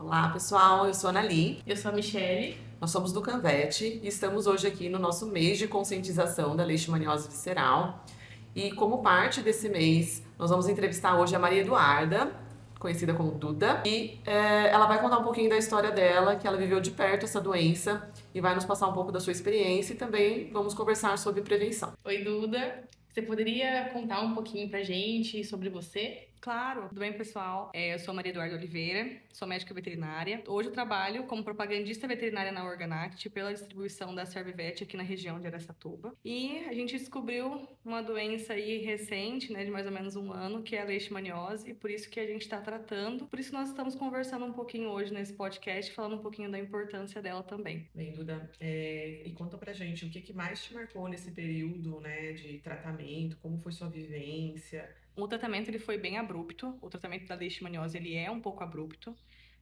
Olá, pessoal. Eu sou a Anali. Eu sou a Michele. Nós somos do Canvet e estamos hoje aqui no nosso mês de conscientização da leishmaniose visceral. E como parte desse mês, nós vamos entrevistar hoje a Maria Eduarda, conhecida como Duda, e ela vai contar um pouquinho da história dela, que ela viveu de perto essa doença e vai nos passar um pouco da sua experiência e também vamos conversar sobre prevenção. Oi, Duda. Você poderia contar um pouquinho pra gente sobre você? Claro, tudo bem, pessoal? Eu sou Maria Eduarda Oliveira, sou médica veterinária. Hoje eu trabalho como propagandista veterinária na Organact pela distribuição da Servivet aqui na região de Araçatuba. E a gente descobriu uma doença aí recente, né, de mais ou menos um ano, que é a leishmaniose, e por isso que a gente está tratando. Por isso nós estamos conversando um pouquinho hoje nesse podcast, falando um pouquinho da importância dela também. Bem, Duda, e conta pra gente o que mais te marcou nesse período, né, de tratamento, como foi sua vivência? O tratamento ele foi bem abrupto. O tratamento da leishmaniose ele é um pouco abrupto.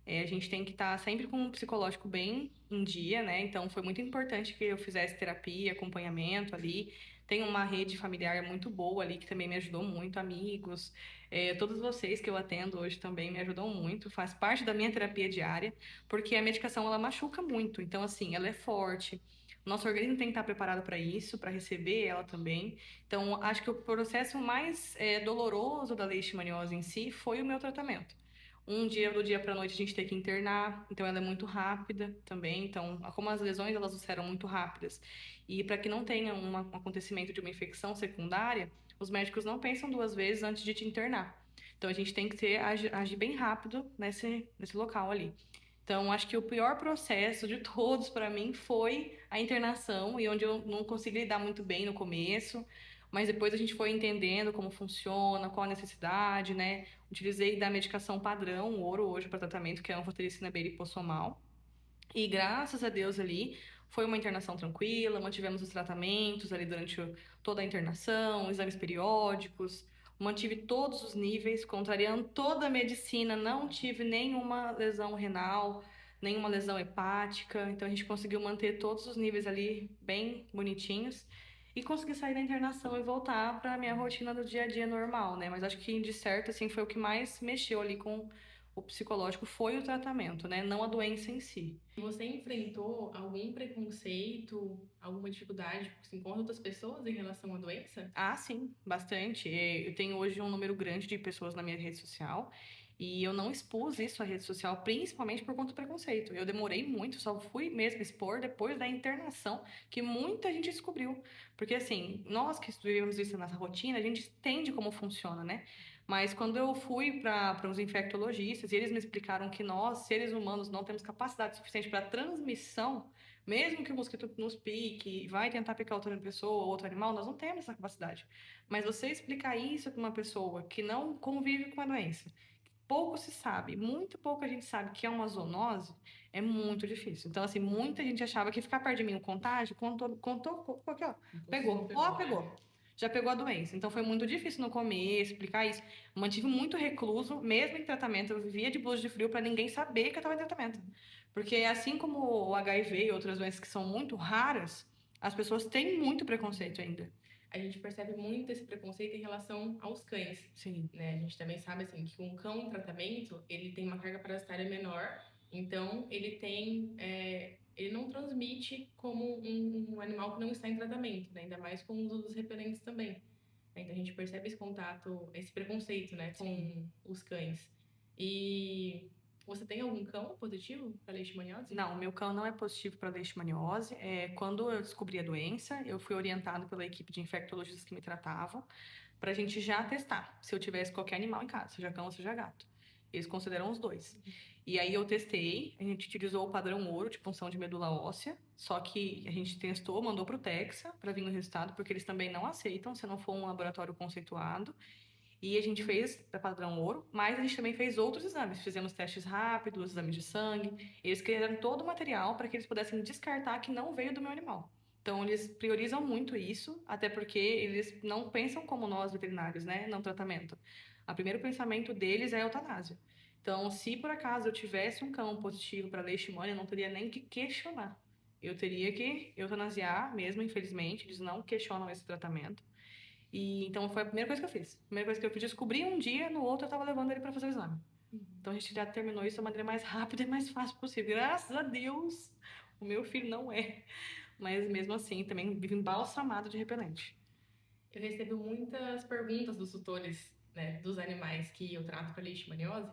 A gente tem que estar sempre com um psicológico bem em dia, né? Então foi muito importante que eu fizesse terapia, acompanhamento ali. Tem uma rede familiar muito boa ali que também me ajudou muito, amigos. Todos vocês que eu atendo hoje também me ajudam muito. Faz parte da minha terapia diária, porque a medicação ela machuca muito. Então assim, ela é forte. O nosso organismo tem que estar preparado para isso, para receber ela também. Então, acho que o processo mais doloroso da leishmaniose em si foi o meu tratamento. Um dia, do dia para a noite, a gente tem que internar, então ela é muito rápida também. Então, como as lesões elas eram muito rápidas, e para que não tenha um acontecimento de uma infecção secundária, os médicos não pensam duas vezes antes de te internar. Então, a gente tem que agir bem rápido nesse local ali. Então, acho que o pior processo de todos para mim foi a internação, e onde eu não consegui lidar muito bem no começo, mas depois a gente foi entendendo como funciona, qual a necessidade, né? Utilizei da medicação padrão, ouro hoje para tratamento, que é a anfotericina B lipossomal. E graças a Deus ali foi uma internação tranquila, mantivemos os tratamentos ali durante toda a internação, exames periódicos, mantive todos os níveis, contrariando toda a medicina, não tive nenhuma lesão renal, nenhuma lesão hepática, então a gente conseguiu manter todos os níveis ali bem bonitinhos e consegui sair da internação e voltar para a minha rotina do dia a dia normal, né? Mas acho que de certo assim foi o que mais mexeu ali com o psicológico foi o tratamento, né? Não a doença em si. Você enfrentou algum preconceito, alguma dificuldade assim, com outras pessoas em relação à doença? Ah, sim, bastante. Eu tenho hoje um número grande de pessoas na minha rede social e eu não expus isso à rede social, principalmente por conta do preconceito. Eu demorei muito, só fui mesmo expor depois da internação, que muita gente descobriu. Porque, assim, nós que vivemos isso na nossa rotina, a gente entende como funciona, né? Mas quando eu fui para os infectologistas e eles me explicaram que nós, seres humanos, não temos capacidade suficiente para transmissão, mesmo que o mosquito nos pique e vai tentar picar outra pessoa ou outro animal, nós não temos essa capacidade. Mas você explicar isso para uma pessoa que não convive com a doença, pouco se sabe, muito pouca gente sabe que é uma zoonose, é muito difícil. Então, assim, muita gente achava que ficar perto de mim o contágio, contou, aqui, ó, pegou. Já pegou a doença. Então, foi muito difícil no começo explicar isso. Mantive muito recluso, mesmo em tratamento. Eu vivia de blusa de frio para ninguém saber que eu estava em tratamento. Porque, assim como o HIV e outras doenças que são muito raras, as pessoas têm muito preconceito ainda. A gente percebe muito esse preconceito em relação aos cães. Sim. Né? A gente também sabe assim, que um cão em tratamento, ele tem uma carga parasitária menor, então ele não transmite como um animal que não está em tratamento, né? Ainda mais com o uso dos repelentes também. Então a gente percebe esse contato, esse preconceito, né, com Sim. os cães. E você tem algum cão positivo para leishmaniose? Não, meu cão não é positivo para leishmaniose. Quando eu descobri a doença, eu fui orientado pela equipe de infectologistas que me tratavam para a gente já testar se eu tivesse qualquer animal em casa, seja cão ou seja gato. Eles consideram os dois. E aí eu testei, a gente utilizou o padrão ouro de punção de medula óssea, só que a gente testou, mandou para o Texa para vir o resultado, porque eles também não aceitam se não for um laboratório conceituado. E a gente fez para padrão ouro, mas a gente também fez outros exames. Fizemos testes rápidos, exames de sangue. Eles criaram todo o material para que eles pudessem descartar que não veio do meu animal. Então, eles priorizam muito isso, até porque eles não pensam como nós veterinários, né? Não tratamento. O primeiro pensamento deles é a eutanásia. Então, se por acaso eu tivesse um cão positivo para leishmania, eu não teria nem que questionar. Eu teria que eutanasiar mesmo, infelizmente. Eles não questionam esse tratamento. E então foi a primeira coisa que eu fiz. A primeira coisa que eu fiz, descobri um dia, no outro eu tava levando ele para fazer o exame. Então a gente já terminou isso da maneira mais rápida e mais fácil possível. Graças a Deus, o meu filho não é. Mas mesmo assim, também vive embalsamado de repelente. Eu recebo muitas perguntas dos tutores, né, dos animais que eu trato para leishmaniose.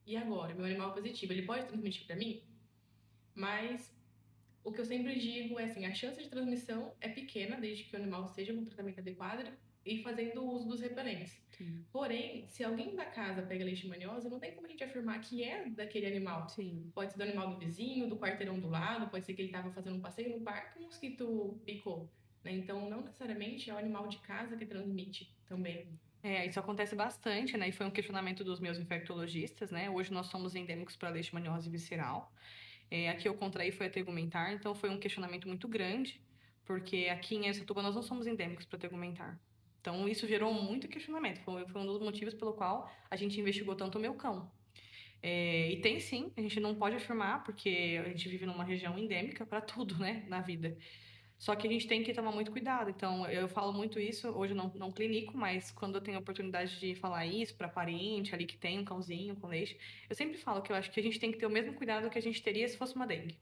E agora, meu animal é positivo, ele pode transmitir para mim? Mas o que eu sempre digo é assim, a chance de transmissão é pequena, desde que o animal esteja com tratamento adequado e fazendo o uso dos repelentes. Sim. Porém, se alguém da casa pega leishmaniose, não tem como a gente afirmar que é daquele animal. Sim. Pode ser do animal do vizinho, do quarteirão do lado, pode ser que ele estava fazendo um passeio no parque e um mosquito picou. Né? Então, não necessariamente é o animal de casa que transmite também. Isso acontece bastante, né? E foi um questionamento dos meus infectologistas, né? Hoje nós somos endêmicos para leishmaniose visceral. A que eu contraí foi a tegumentar, então foi um questionamento muito grande, porque aqui em Araçatuba nós não somos endêmicos para tegumentar. Então isso gerou muito questionamento, foi um dos motivos pelo qual a gente investigou tanto o meu cão. E tem sim, a gente não pode afirmar, porque a gente vive numa região endêmica para tudo, né, na vida. Só que a gente tem que tomar muito cuidado. Então, eu falo muito isso, hoje eu não clinico, mas quando eu tenho a oportunidade de falar isso para parente ali que tem um cãozinho com leite, eu sempre falo que eu acho que a gente tem que ter o mesmo cuidado que a gente teria se fosse uma dengue.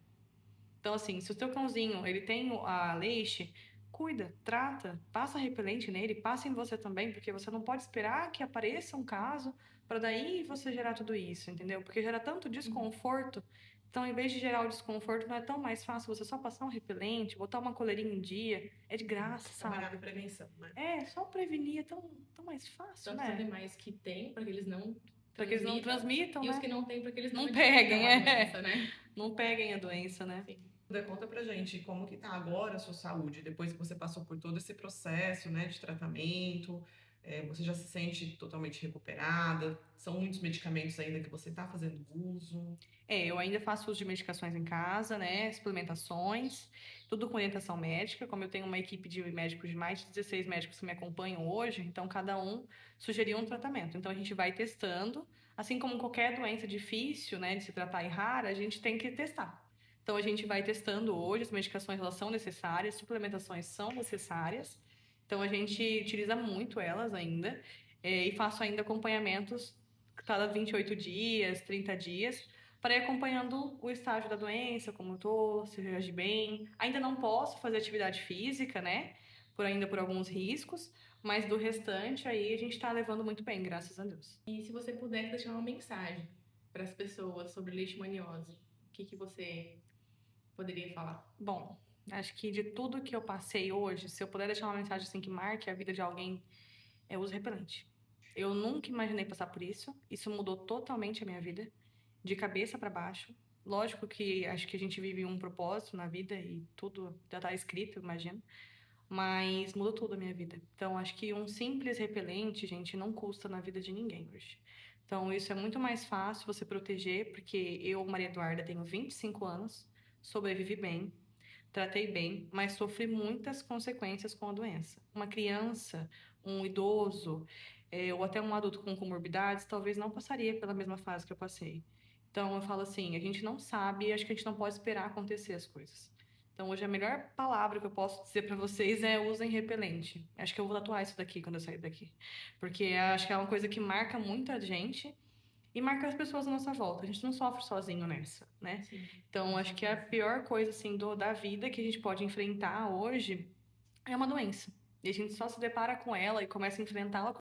Então, assim, se o seu cãozinho, ele tem a leite, cuida, trata, passa repelente nele, passa em você também, porque você não pode esperar que apareça um caso para daí você gerar tudo isso, entendeu? Porque gera tanto desconforto. Então, em vez de gerar o desconforto, não é tão mais fácil você só passar um repelente, botar uma coleirinha em dia, é de graça, Trabalhar sabe? na prevenção, né? Só prevenir é tão mais fácil, Tanto os né? animais que têm, para que eles não Para que eles não transmitam, e né? os que não têm, para que eles não Não adquiram peguem, a doença, né? Não peguem a doença, né? Sim. Conta pra gente como que tá agora a sua saúde, depois que você passou por todo esse processo, né, de tratamento, você já se sente totalmente recuperada? São muitos medicamentos ainda que você tá fazendo uso? Eu ainda faço uso de medicações em casa, né? Suplementações, tudo com orientação médica. Como eu tenho uma equipe de médicos, de mais de 16 médicos que me acompanham hoje, então cada um sugeriu um tratamento. Então a gente vai testando, assim como qualquer doença difícil, né, de se tratar e rara, a gente tem que testar. Então a gente vai testando hoje, as medicações elas são necessárias, suplementações são necessárias. Então a gente utiliza muito elas ainda, e faço ainda acompanhamentos cada 28 dias, 30 dias para ir acompanhando o estágio da doença, como eu tô, se eu reagi bem. Ainda não posso fazer atividade física, né? Por alguns riscos, mas do restante aí a gente tá levando muito bem, graças a Deus. E se você pudesse deixar uma mensagem para as pessoas sobre leishmaniose, o que você poderia falar? Bom, acho que de tudo que eu passei hoje, se eu puder deixar uma mensagem assim que marque a vida de alguém, é uso repelente. Eu nunca imaginei passar por isso. Isso mudou totalmente a minha vida, de cabeça para baixo. Lógico que acho que a gente vive um propósito na vida e tudo já tá escrito, eu imagino. Mas mudou tudo a minha vida. Então, acho que um simples repelente, gente, não custa na vida de ninguém hoje. Então, isso é muito mais fácil você proteger, porque eu, Maria Eduarda, tenho 25 anos, sobrevivi bem, tratei bem, mas sofri muitas consequências com a doença. Uma criança, um idoso, ou até um adulto com comorbidades, talvez não passaria pela mesma fase que eu passei. Então, eu falo assim, a gente não sabe, acho que a gente não pode esperar acontecer as coisas. Então, hoje a melhor palavra que eu posso dizer pra vocês é usem repelente. Acho que eu vou tatuar isso daqui quando eu sair daqui. Porque acho que é uma coisa que marca muita gente e marca as pessoas à nossa volta. A gente não sofre sozinho nessa, né? Sim. Então, acho que a pior coisa, assim, da vida que a gente pode enfrentar hoje é uma doença. E a gente só se depara com ela e começa a enfrentá-la